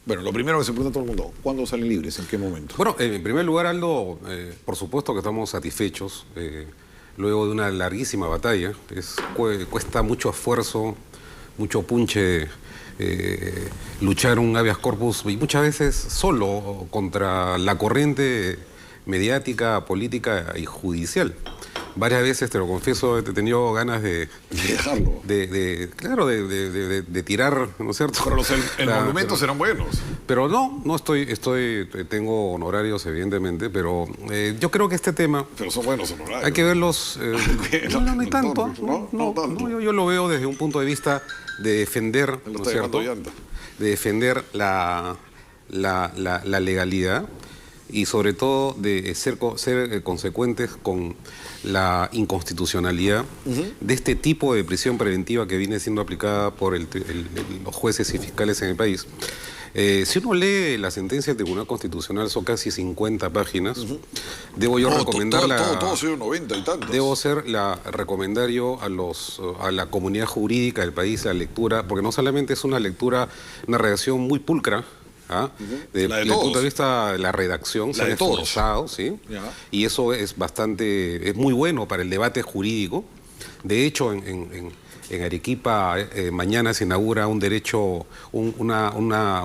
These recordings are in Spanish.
Bueno, lo primero que se pregunta todo el mundo, ¿cuándo salen libres? ¿En qué momento? Bueno, en primer lugar, Aldo, por supuesto que estamos satisfechos. Luego de una larguísima batalla, cuesta mucho esfuerzo, mucho punche luchar un habeas corpus y muchas veces solo contra la corriente mediática, política y judicial. Varias veces, te lo confieso, he tenido ganas de dejarlo. Claro, de tirar, ¿no es cierto? Pero los monumentos serán buenos. Pero no tengo honorarios, evidentemente, pero yo creo que este tema... Pero son buenos honorarios. Hay que verlos... no hay tanto. No, yo lo veo desde un punto de vista de defender, ¿no es cierto? De defender la legalidad y sobre todo de ser consecuentes con la inconstitucionalidad de este tipo de prisión preventiva que viene siendo aplicada por los jueces y fiscales en el país. Si uno lee la sentencia del Tribunal Constitucional, son casi 50 páginas. Debo yo recomendarla... Todo 90 y tantos. Debo ser recomendario a la comunidad jurídica del país, la lectura, porque no solamente es una lectura, una redacción muy pulcra, desde el punto de vista de la redacción, se han esforzado, ¿sí? Y eso es muy bueno para el debate jurídico. De hecho, en Arequipa mañana se inaugura un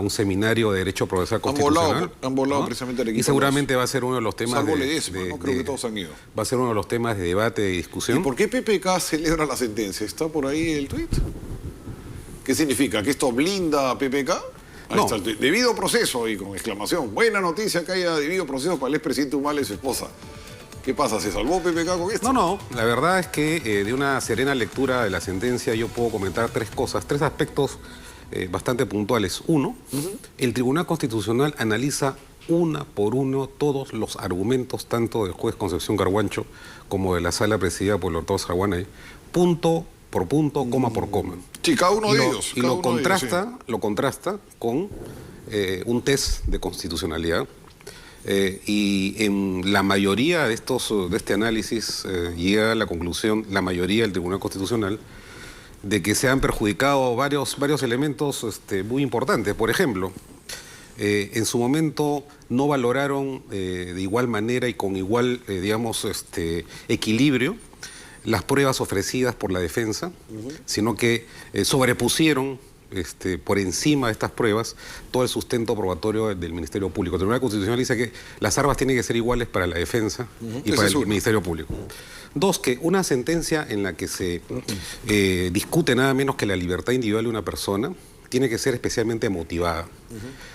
seminario de Derecho Procesal Constitucional. Han volado precisamente Arequipa. Y seguramente va a ser uno de los temas creo que todos han ido. Va a ser uno de los temas de debate y discusión. ¿Y por qué PPK celebra la sentencia? ¿Está por ahí el tuit? ¿Qué significa? ¿Que esto blinda a PPK? Ahí está el debido proceso y con exclamación. Buena noticia que haya debido proceso para el expresidente Humala y su esposa. ¿Qué pasa? ¿Se salvó PPK con esto? No. La verdad es que de una serena lectura de la sentencia yo puedo comentar tres aspectos bastante puntuales. Uno, el Tribunal Constitucional analiza uno por uno todos los argumentos, tanto del juez Concepción Carhuancho como de la sala presidida por el doctor Zaguanay, punto por punto, coma por coma. Sí, cada uno de ellos. Y lo contrasta con un test de constitucionalidad. Y en la mayoría de este análisis llega a la conclusión, la mayoría del Tribunal Constitucional, de que se han perjudicado varios elementos muy importantes. Por ejemplo, en su momento no valoraron de igual manera y con igual, equilibrio las pruebas ofrecidas por la defensa, sino que sobrepusieron por encima de estas pruebas todo el sustento probatorio del Ministerio Público. El Tribunal Constitucional dice que las armas tienen que ser iguales para la defensa y para el Ministerio Público. Dos, que una sentencia en la que se discute nada menos que la libertad individual de una persona tiene que ser especialmente motivada,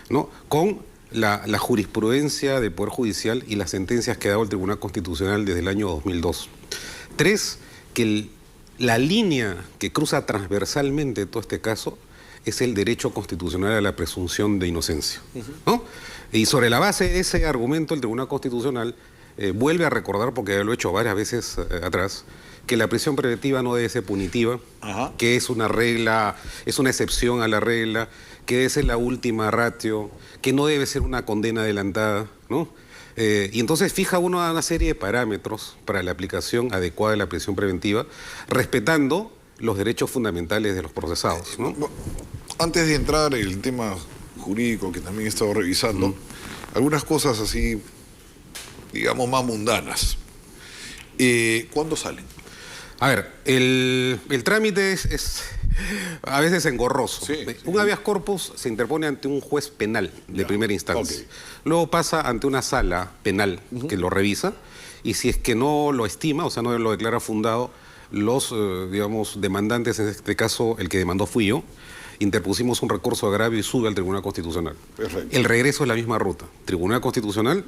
¿no? Con la jurisprudencia del Poder Judicial y las sentencias que ha dado el Tribunal Constitucional desde el año 2002. Tres, que la línea que cruza transversalmente todo este caso es el derecho constitucional a la presunción de inocencia, ¿no? Y sobre la base de ese argumento, el Tribunal Constitucional vuelve a recordar, porque lo he hecho varias veces atrás, que la prisión preventiva no debe ser punitiva, que es una regla, es una excepción a la regla, que debe ser la última ratio, que no debe ser una condena adelantada, ¿no? Y entonces fija uno una serie de parámetros para la aplicación adecuada de la prisión preventiva, respetando los derechos fundamentales de los procesados, ¿no? Antes de entrar en el tema jurídico, que también he estado revisando, algunas cosas así, digamos, más mundanas. ¿Cuándo salen? A ver, el trámite es a veces engorroso. Sí, un habeas corpus se interpone ante un juez penal de primera instancia. Luego pasa ante una sala penal que lo revisa y si es que no lo estima, o sea, no lo declara fundado, los, demandantes, en este caso el que demandó fui yo, interpusimos un recurso de agravio y sube al Tribunal Constitucional. Perfecto. El regreso es la misma ruta. Tribunal Constitucional,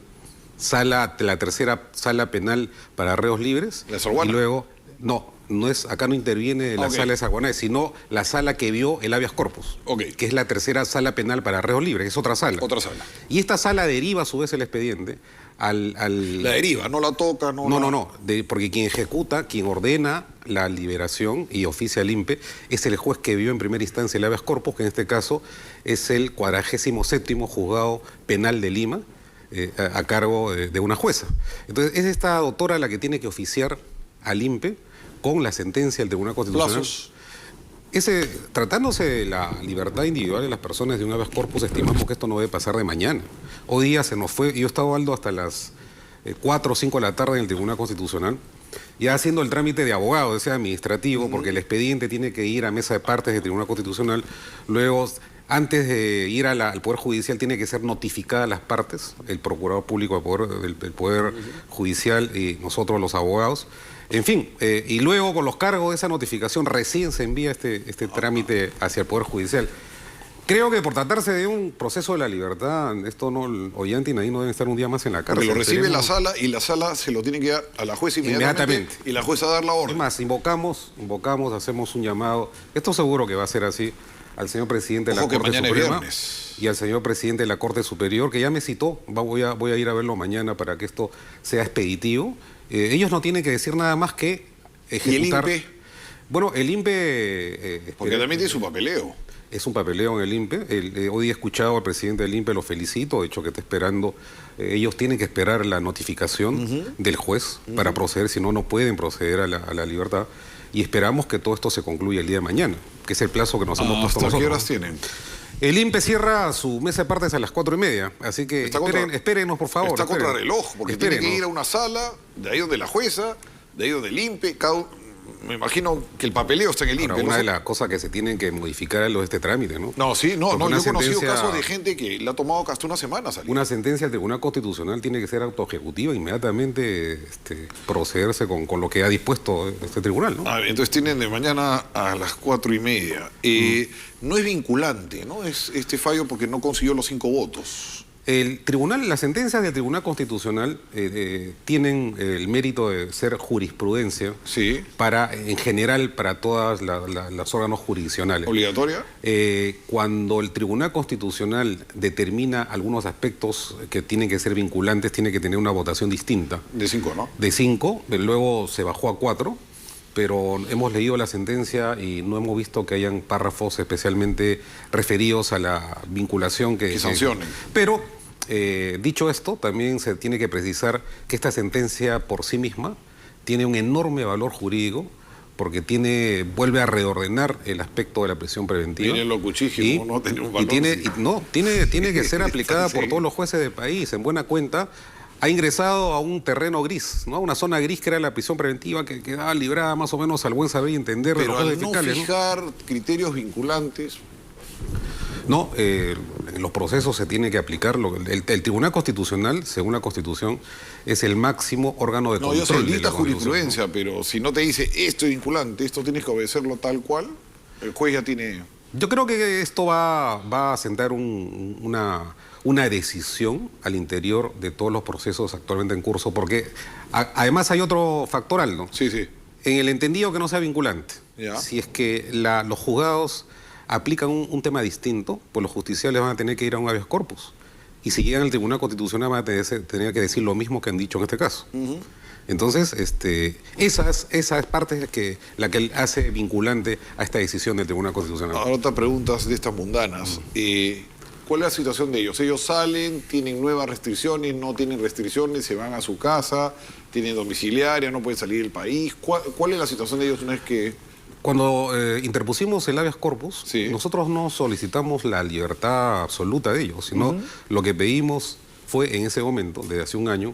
la tercera sala penal para reos libres. ¿La Zaguana? Y luego, acá no interviene la sala de Zaguanay, sino la sala que vio el habeas corpus, que es la tercera sala penal para reos libres, es otra sala. Otra sala. Y esta sala deriva a su vez el expediente La deriva, no la toca, porque quien ejecuta, quien ordena la liberación y oficia al INPE es el juez que vio en primera instancia el habeas corpus, que en este caso es el 47º Juzgado Penal de Lima, a cargo de una jueza. Entonces es esta doctora la que tiene que oficiar al INPE con la sentencia del Tribunal Constitucional. ¿Plazos? Tratándose de la libertad individual de las personas de un habeas corpus, estimamos que esto no debe pasar de mañana. Hoy día se nos fue, yo estaba hablando hasta las 4 o 5 de la tarde en el Tribunal Constitucional, ya haciendo el trámite de abogado, ese administrativo, porque el expediente tiene que ir a mesa de partes del Tribunal Constitucional, luego, antes de ir al Poder Judicial, tiene que ser notificadas las partes, el Procurador Público del Poder Judicial y nosotros los abogados. En fin, y luego con los cargos de esa notificación recién se envía este trámite hacia el Poder Judicial. Creo que por tratarse de un proceso de la libertad, esto no, Ollanta y Nadine no deben estar un día más en la cárcel. Porque lo recibe la sala y la sala se lo tiene que dar a la jueza inmediatamente. Y la jueza dar la orden. Es más, invocamos, hacemos un llamado, esto seguro que va a ser así, al señor presidente de la Corte Suprema y al señor presidente de la Corte Superior, que ya me citó, voy a ir a verlo mañana para que esto sea expeditivo. Ellos no tienen que decir nada más que ejecutar. ¿Y el INPE? Bueno, el INPE... porque también tiene su papeleo. Es un papeleo en el INPE. Hoy he escuchado al presidente del INPE, lo felicito, de hecho que está esperando. Ellos tienen que esperar la notificación del juez para proceder, si no, no pueden proceder a la libertad. Y esperamos que todo esto se concluya el día de mañana, que es el plazo que nos hemos puesto nosotros. ¿Hasta qué horas tienen? El INPE cierra su mesa de partes a las 4:30, así que espérenos, por favor. Está contra reloj, porque tiene que ir a una sala, de ahí donde la jueza, de ahí donde el INPE, me imagino que el papeleo está en el INPE. Ahora, una de las cosas que se tienen que modificar es lo de este trámite, ¿no? No, sí, yo he conocido casos de gente que le ha tomado hasta una semana salir. Una sentencia del Tribunal Constitucional tiene que ser autoejecutiva, inmediatamente procederse con lo que ha dispuesto este tribunal, ¿no? Entonces tienen de mañana a las 4:30. No es vinculante, ¿no? Es este fallo porque no consiguió los 5 votos. Las sentencias del Tribunal Constitucional tienen el mérito de ser jurisprudencia en general para todas las órganos jurisdiccionales. ¿Obligatoria? Cuando el Tribunal Constitucional determina algunos aspectos que tienen que ser vinculantes, tiene que tener una votación distinta. De 5, ¿no? De 5, luego se bajó a 4. Pero hemos leído la sentencia y no hemos visto que hayan párrafos especialmente referidos a la vinculación que sancionen. Pero, dicho esto, también se tiene que precisar que esta sentencia por sí misma tiene un enorme valor jurídico porque vuelve a reordenar el aspecto de la prisión preventiva. Tiene lo cuchillo, no tiene un valor. Tiene que ser aplicada por todos los jueces del país, en buena cuenta. Ha ingresado a un terreno gris, ¿no? Una zona gris que era la prisión preventiva que quedaba librada más o menos al buen saber y entender de los jueces fiscales. Pero al no fijar criterios vinculantes... No, en los procesos se tiene que aplicar. El Tribunal Constitucional, según la Constitución, es el máximo órgano de control. No, yo sé, dicta jurisprudencia, ¿no? Pero si no te dice esto es vinculante, esto tienes que obedecerlo tal cual, el juez ya tiene... Yo creo que esto va a sentar una decisión al interior de todos los procesos actualmente en curso, porque además hay otro factor, Aldo. Sí. En el entendido que no sea vinculante. ¿Ya? Si es que los juzgados aplican un tema distinto, pues los justiciales van a tener que ir a un habeas corpus. Y si llegan al Tribunal Constitucional van a tener que decir lo mismo que han dicho en este caso. Entonces, esa es parte la que hace vinculante a esta decisión del Tribunal Constitucional. Ahora otras preguntas de estas mundanas. ¿Cuál es la situación de ellos? ¿Ellos salen, tienen nuevas restricciones, no tienen restricciones, se van a su casa, tienen domiciliaria, no pueden salir del país? ¿Cuál es la situación de ellos una vez que...? Cuando interpusimos el habeas corpus, nosotros no solicitamos la libertad absoluta de ellos, sino lo que pedimos fue en ese momento, desde hace un año,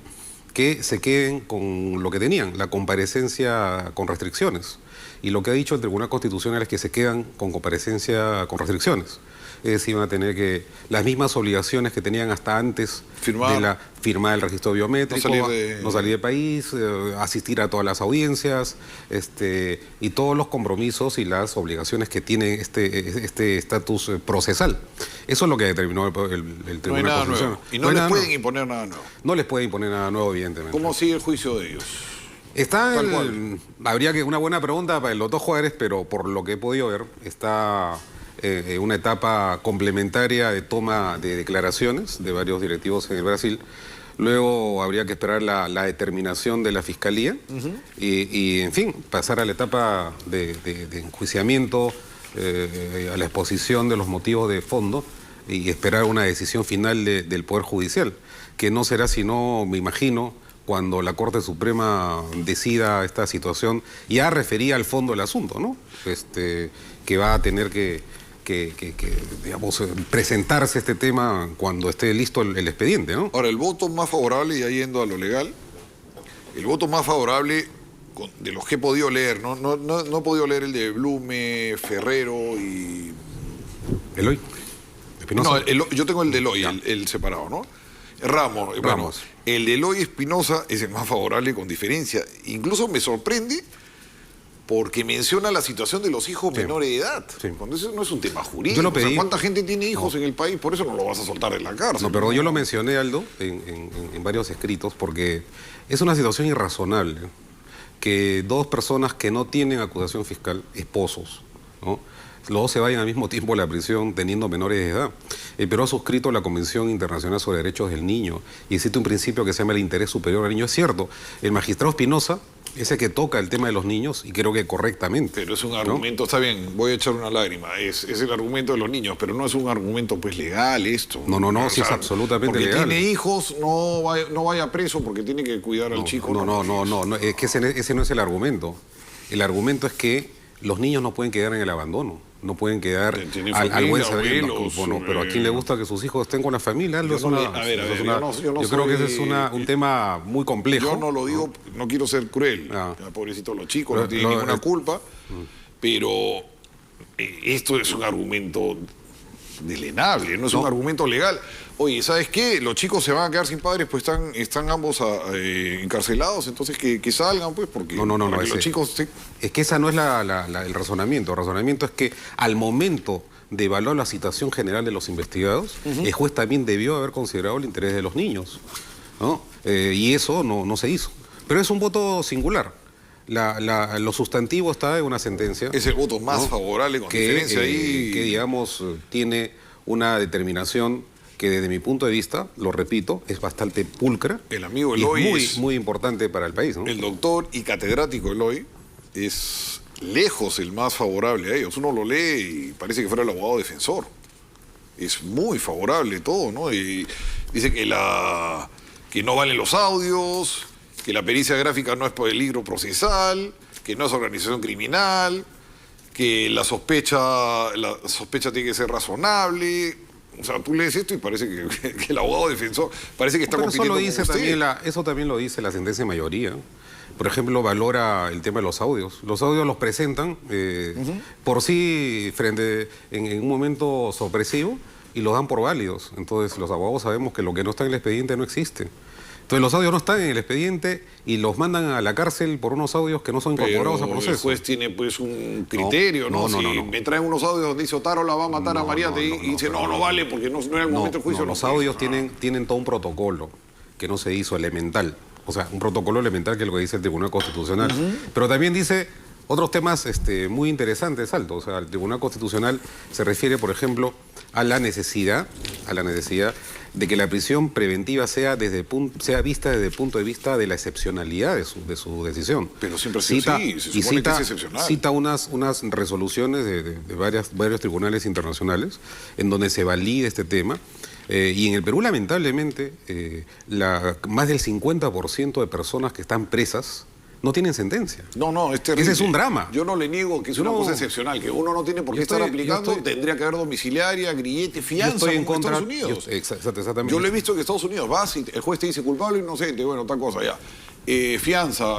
que se queden con lo que tenían, la comparecencia con restricciones. Y lo que ha dicho el Tribunal Constitucional es que se quedan con comparecencia con restricciones. Es decir, van a tener las mismas obligaciones que tenían hasta antes de la firma del registro biométrico, no salir del país, asistir a todas las audiencias, y todos los compromisos y las obligaciones que tiene este estatus procesal. Eso es lo que determinó el Tribunal Constitucional. Y no les pueden imponer nada nuevo. No les puede imponer nada nuevo, evidentemente. ¿Cómo sigue el juicio de ellos? Habría que una buena pregunta para los dos jugadores, pero por lo que he podido ver, está una etapa complementaria de toma de declaraciones de varios directivos en el Brasil. Luego habría que esperar la determinación de la Fiscalía y, en fin, pasar a la etapa de enjuiciamiento, a la exposición de los motivos de fondo y esperar una decisión final del Poder Judicial, que no será sino, me imagino, cuando la Corte Suprema decida esta situación, ya refería al fondo del asunto, ¿no? Que va a tener que digamos, presentarse este tema cuando esté listo el expediente, ¿no? Ahora, el voto más favorable, ya yendo a lo legal, el voto más favorable de los que he podido leer, no he podido leer el de Blume, Ferrero y... ¿Eloy? ¿Espinosa? No, yo tengo el de Eloy, el separado, ¿no? Ramos. Bueno, el de Eloy Espinosa es el más favorable con diferencia. Incluso me sorprende porque menciona la situación de los hijos menores de edad. Sí. Cuando eso no es un tema jurídico. Yo lo pedí. O sea, ¿cuánta gente tiene hijos en el país? Por eso no lo vas a soltar de la cárcel. No, pero yo lo mencioné, Aldo, en varios escritos, porque es una situación irrazonable que dos personas que no tienen acusación fiscal, esposos, ¿no?, los dos se vayan al mismo tiempo a la prisión teniendo menores de edad. El Perú ha suscrito la Convención Internacional sobre Derechos del Niño y existe un principio que se llama el interés superior al niño. Es cierto, el magistrado Espinosa es el que toca el tema de los niños y creo que correctamente. Pero es un argumento, ¿no? Está bien, voy a echar una lágrima, es el argumento de los niños, pero no es un argumento pues legal esto. No, sí es absolutamente legal. Porque tiene hijos, no vaya preso porque tiene que cuidar al chico. No, es que ese no es el argumento. El argumento es que los niños no pueden quedar en el abandono. No pueden quedar al buen saber. Bueno, pero ¿a quién le gusta que sus hijos estén con la familia? Yo creo que ese es un tema muy complejo. Yo no lo digo, no quiero ser cruel. Pobrecitos los chicos, no tienen ninguna culpa. Pero esto es un argumento delenable, no es un argumento legal. Oye, ¿sabes qué? Los chicos se van a quedar sin padres, pues están ambos encarcelados, entonces que salgan, pues, porque los chicos... Es que esa no es el razonamiento. El razonamiento es que al momento de evaluar la situación general de los investigados, el juez también debió haber considerado el interés de los niños, ¿no? Y eso no se hizo. Pero es un voto singular. Lo sustantivo está en una sentencia. Es el voto más favorable con diferencia ahí. Que, digamos, tiene una determinación que desde mi punto de vista, lo repito, es bastante pulcra. El amigo Eloy es muy importante para el país, ¿no? El doctor y catedrático Eloy es lejos el más favorable a ellos. Uno lo lee y parece que fuera el abogado defensor. Es muy favorable todo, ¿no? Y dice que no valen los audios, que la pericia gráfica no es peligro procesal, que no es organización criminal, que la sospecha tiene que ser razonable. O sea, tú lees esto y parece que el abogado defensor parece que está compitiendo con usted. Eso también lo dice la sentencia de mayoría. Por ejemplo, valora el tema de los audios. Los audios los presentan por sí en un momento sorpresivo y los dan por válidos. Entonces, los abogados sabemos que lo que no está en el expediente no existe. Entonces los audios no están en el expediente y los mandan a la cárcel por unos audios que no son incorporados a proceso. El juez tiene pues un criterio, ¿no? Si me traen unos audios donde dice Otaro la va a matar a Mariate y dice no vale porque no era el momento del juicio. Los audios tienen todo un protocolo que no se hizo elemental. O sea, un protocolo elemental que es lo que dice el Tribunal Constitucional. Pero también dice otros temas muy interesantes, Aldo. O sea, el Tribunal Constitucional se refiere, por ejemplo, a la necesidad de que la prisión preventiva sea vista desde el punto de vista de la excepcionalidad de su decisión. Pero siempre se supone que es excepcional. Cita unas resoluciones de varios tribunales internacionales en donde se valida este tema. Y en el Perú, lamentablemente, más del 50% de personas que están presas no tienen sentencia. No, es terrible. Ese es un drama. Yo no le niego que es una cosa excepcional, que uno no tiene por qué estar aplicando, tendría que haber domiciliaria, grillete, fianza en Estados Unidos. Exactamente. Yo lo he visto que en Estados Unidos vas y el juez te dice culpable o inocente, bueno, tal cosa ya. Fianza,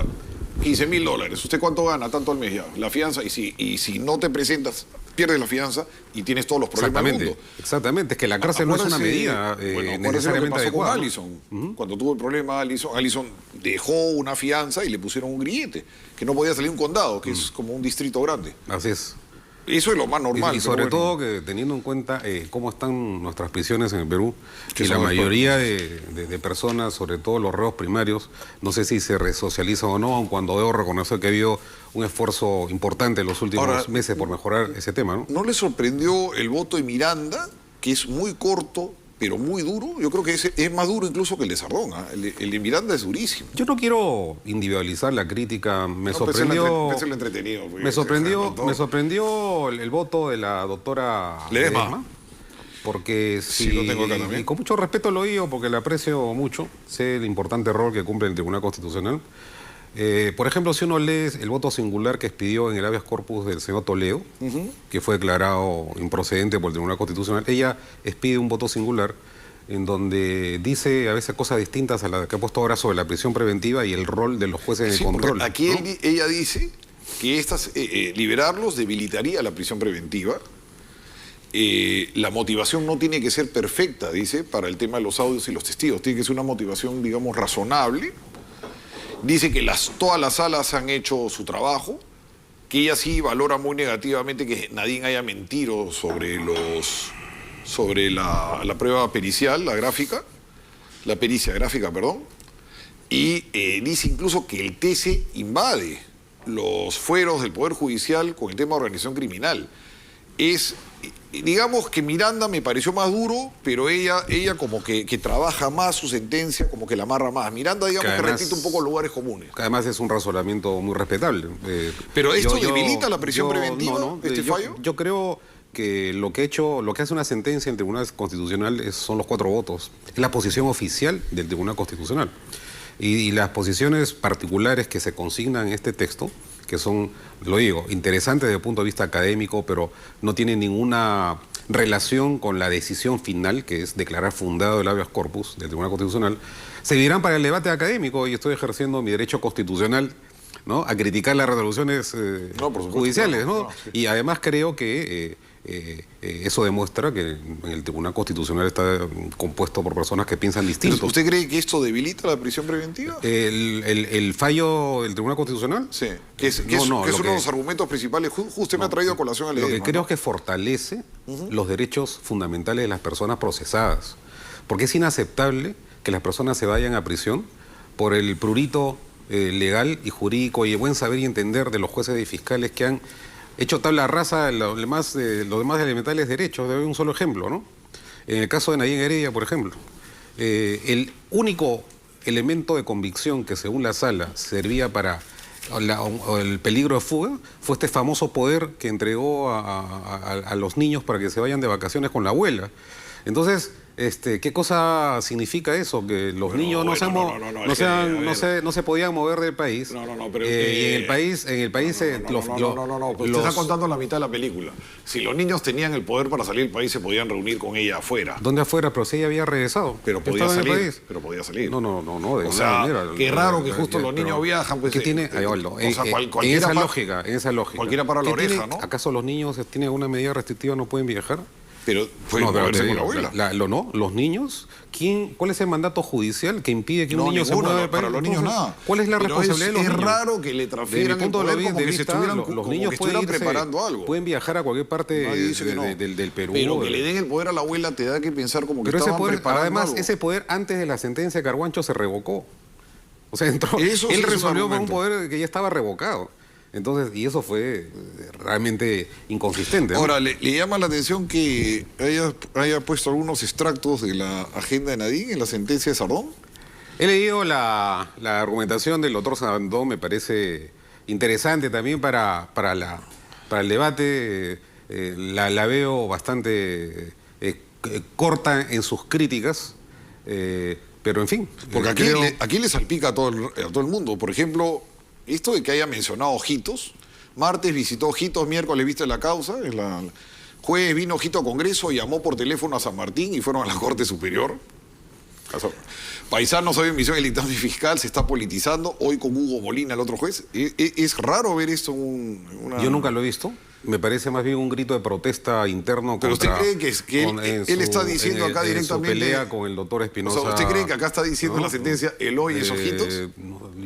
$15.000. ¿Usted cuánto gana? Tanto al mes ya. La fianza, y si no te presentas, pierdes la fianza y tienes todos los problemas del mundo. Exactamente, es que la cárcel no es una medida necesariamente adecuada. Con Allison. Cuando tuvo el problema Allison dejó una fianza y le pusieron un grillete, que no podía salir un condado, que es como un distrito grande. Así es. Eso es lo más normal. Y sobre todo que teniendo en cuenta cómo están nuestras prisiones en el Perú, y la mayoría de personas, sobre todo los reos primarios, no sé si se resocializan o no, aun cuando debo reconocer que ha habido un esfuerzo importante en los últimos meses por mejorar ese tema, ¿no? ¿No le sorprendió el voto de Miranda, que es muy corto, pero muy duro? Yo creo que es más duro incluso que el de Sardón. El de Miranda es durísimo. Yo no quiero individualizar la crítica. Me sorprendió el voto de la doctora Ledesma. Porque Sí, lo tengo acá también. y con mucho respeto lo digo, porque le aprecio mucho, sé el importante rol que cumple el Tribunal Constitucional. Por ejemplo, si uno lee el voto singular que expidió en el habeas corpus del señor Toledo, que fue declarado improcedente por el Tribunal Constitucional, ella expide un voto singular en donde dice a veces cosas distintas a las que ha puesto ahora sobre la prisión preventiva y el rol de los jueces de Sí, control. aquí ¿no? ella dice que liberarlos debilitaría la prisión preventiva. La motivación no tiene que ser perfecta, dice, para el tema de los audios y los testigos. Tiene que ser una motivación, digamos, razonable. Dice que todas las salas han hecho su trabajo, que ella sí valora muy negativamente que Nadine haya mentido sobre la prueba pericial, la pericia gráfica, perdón. Y dice incluso que el TC invade los fueros del Poder Judicial con el tema de organización criminal. Digamos que Miranda me pareció más duro, pero ella como que trabaja más su sentencia, como que la amarra más. Miranda, digamos, que repite un poco lugares comunes. Además es un razonamiento muy respetable. Pero esto debilita la prisión preventiva, este fallo. Yo creo que lo que hace una sentencia en el Tribunal Constitucional son los 4 votos. Es la posición oficial del Tribunal Constitucional. Y las posiciones particulares que se consignan en este texto, que son, lo digo, interesantes desde el punto de vista académico, pero no tienen ninguna relación con la decisión final, que es declarar fundado el habeas corpus del Tribunal Constitucional, servirán para el debate académico, y estoy ejerciendo mi derecho constitucional, ¿no?, a criticar las resoluciones judiciales, ¿no? Sí. Y además creo que eso demuestra que en el Tribunal Constitucional está compuesto por personas que piensan distinto. ¿Usted cree que esto debilita la prisión preventiva? ¿El fallo del Tribunal Constitucional? Sí, que es uno de los argumentos principales. Usted me ha traído a colación al Lo que creo es que fortalece los derechos fundamentales de las personas procesadas. Porque es inaceptable que las personas se vayan a prisión por el prurito legal y jurídico y el buen saber y entender de los jueces y fiscales que han hecho tabla rasa los demás elementales derechos. De un solo ejemplo, ¿no? En el caso de Nadine Heredia, por ejemplo, el único elemento de convicción que según la sala servía para el peligro de fuga fue este famoso poder que entregó a los niños para que se vayan de vacaciones con la abuela. Entonces, ¿qué cosa significa eso? Que los niños no se podían mover del país. Pero y en el país usted está contando la mitad de la película. Si los niños tenían el poder para salir del país, se podían reunir con ella afuera. ¿Dónde afuera? Pero si ella había regresado. Pero podía salir. No. De o sea, manera. Qué raro que justo los niños viajan. Pues, ¿qué tiene? En esa lógica. Cualquiera para la oreja, ¿no? ¿Acaso los niños tienen una medida restrictiva, no pueden viajar? Pero moverse con la abuela. Los niños, ¿cuál es el mandato judicial que impide que un niño se mueva del país? Para los niños nada. ¿Cuál es la responsabilidad de los niños? Es raro que le transfieran el poder como que se estuvieran los niños preparando algo. Pueden viajar a cualquier parte del Perú. Pero que le den el poder a la abuela te da que pensar como que estaban preparando además, algo. Ese poder antes de la sentencia de Carguancho se revocó. O sea, él resolvió con un poder que ya estaba revocado. Entonces, y eso fue realmente inconsistente, ¿no? Ahora, ¿le llama la atención que haya puesto algunos extractos de la agenda de Nadine en la sentencia de Sardón? He leído la argumentación del doctor Sardón, me parece interesante también para el debate. La veo bastante corta en sus críticas, pero en fin. Porque aquí le salpica a todo el mundo. Por ejemplo, esto de que haya mencionado Ojitos, martes visitó Ojitos, miércoles viste la causa, jueves vino Ojito a Congreso, llamó por teléfono a San Martín y fueron a la Corte Superior. Paisanos hoy en misión del dictamen fiscal, se está politizando, hoy con Hugo Molina, el otro juez. Es raro ver esto en una... Yo nunca lo he visto. Me parece más bien un grito de protesta interno. Pero usted cree que él está diciendo acá directamente... En su pelea con el doctor Espinosa... O sea, ¿usted cree que acá está diciendo en la sentencia el hoy es Ojitos?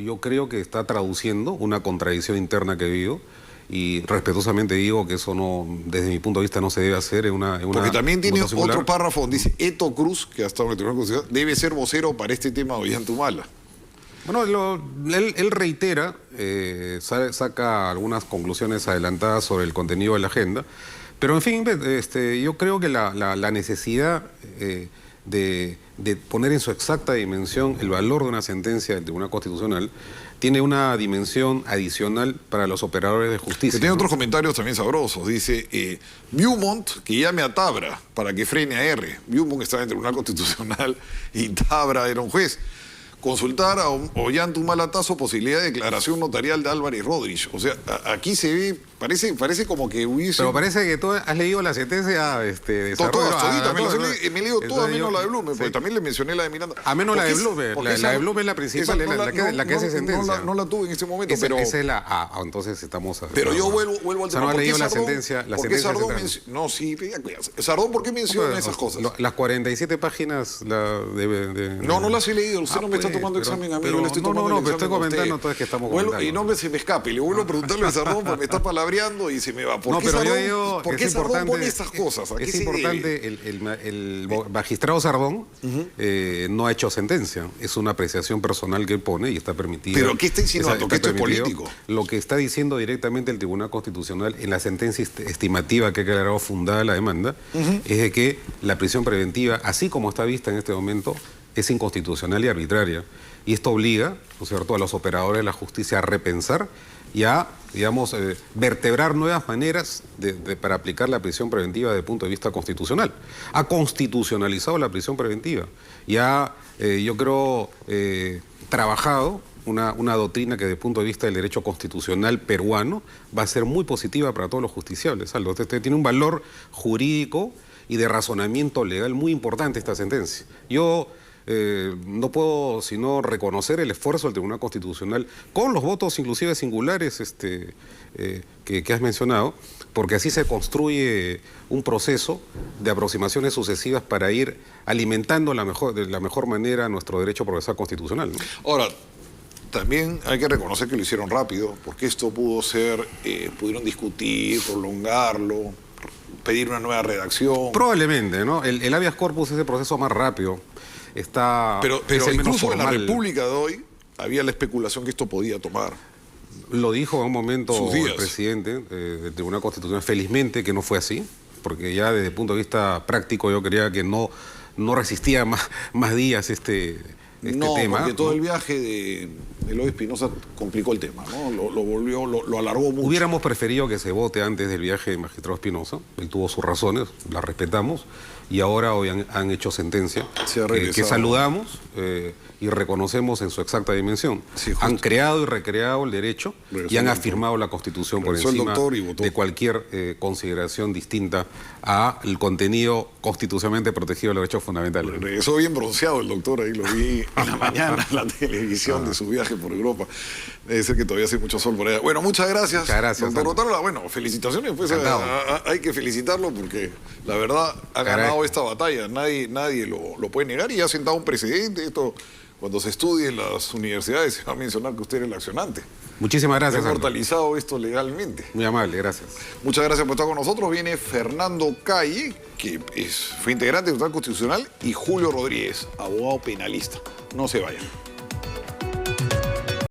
Yo creo que está traduciendo una contradicción interna que he vivido y respetuosamente digo que eso no, desde mi punto de vista, no se debe hacer en una Porque también tiene otro párrafo donde dice Eto Cruz, que hasta en el Tribunal Constitucional, debe ser vocero para este tema de Ollantumala. Bueno, él reitera, saca algunas conclusiones adelantadas sobre el contenido de la agenda, pero en fin, yo creo que la necesidad de poner en su exacta dimensión el valor de una sentencia del Tribunal Constitucional, tiene una dimensión adicional para los operadores de justicia. Que tiene otros comentarios también sabrosos. Dice, Beaumont que llame a Tabra para que frene a R. Beaumont estaba en el Tribunal Constitucional y Tabra era un juez. Consultar a Ollantumalatazo posibilidad de declaración notarial de Álvarez Rodríguez. O sea, aquí se ve, parece como que hubiese... Pero parece que tú has leído la sentencia de me he leído toda menos la de Blume, porque también le mencioné la de Miranda. A menos la de Blume. La de Blume es la principal, la que hace sentencia. No la tuve en este momento, pero... Esa es la... entonces estamos... Pero yo vuelvo al tema. No has leído la sentencia. No, sí, Sardón, ¿por qué menciona esas cosas? Las 47 páginas No las he leído, usted no me está tomando examen a mí, yo le estoy tomando pero estoy comentando entonces que estamos comentando. Y no se me escape, le vuelvo a preguntarle a Sardón porque me está palabreando y se me va. ¿Por qué Sardón pone estas cosas? Es importante, el magistrado Sardón no ha hecho sentencia, es una apreciación personal que él pone y está permitida. ¿Pero qué está insinuando? ¿Que esto es político? Lo que está diciendo directamente el Tribunal Constitucional en la sentencia estimativa que ha declarado fundada la demanda, es de que la prisión preventiva, así como está vista en este momento, es inconstitucional y arbitraria. Y esto obliga, ¿no es cierto?, a los operadores de la justicia a repensar y a, digamos, vertebrar nuevas maneras para aplicar la prisión preventiva desde el punto de vista constitucional. Ha constitucionalizado la prisión preventiva y ha, yo creo, trabajado una doctrina que desde el punto de vista del derecho constitucional peruano va a ser muy positiva para todos los justiciables. Aldo, tiene un valor jurídico y de razonamiento legal muy importante esta sentencia. Yo no puedo sino reconocer el esfuerzo del Tribunal Constitucional con los votos inclusive singulares que has mencionado, porque así se construye un proceso de aproximaciones sucesivas para ir alimentando de la mejor manera nuestro derecho procesal constitucional, ¿no? Ahora, también hay que reconocer que lo hicieron rápido, porque esto pudo ser, pudieron discutir, prolongarlo, pedir una nueva redacción. Probablemente, ¿no? El habeas corpus es el proceso más rápido. Pero incluso en la República de hoy había la especulación que esto podía tomar. Lo dijo en un momento el presidente del Tribunal Constitucional, felizmente que no fue así, porque ya desde el punto de vista práctico yo creía que no resistía más días este tema. Porque todo el viaje de Eloy Espinosa complicó el tema, ¿no? Lo alargó mucho. Hubiéramos preferido que se vote antes del viaje del magistrado Espinosa, él tuvo sus razones, las respetamos, y ahora hoy han hecho sentencia que saludamos y reconocemos en su exacta dimensión. Sí, han creado y recreado el derecho y han afirmado la Constitución por encima de cualquier consideración distinta al contenido constitucionalmente protegido de los derechos fundamentales. Regresó bien bronceado el doctor, ahí lo vi en la mañana en la televisión de su viaje por Europa. Debe ser que todavía hace mucho sol por allá. Bueno, muchas gracias. Muchas gracias. Doctor Otárola, bueno, felicitaciones. Pues, hay que felicitarlo porque la verdad ha ganado esta batalla. Nadie lo puede negar y ha sentado un precedente. Esto, cuando se estudie en las universidades, se va a mencionar que usted era el accionante. Muchísimas gracias. Ha inmortalizado esto legalmente. Muy amable, gracias. Muchas gracias por estar con nosotros. Viene Fernando Calle, que fue integrante del Tribunal Constitucional, y Julio Rodríguez, abogado penalista. No se vayan.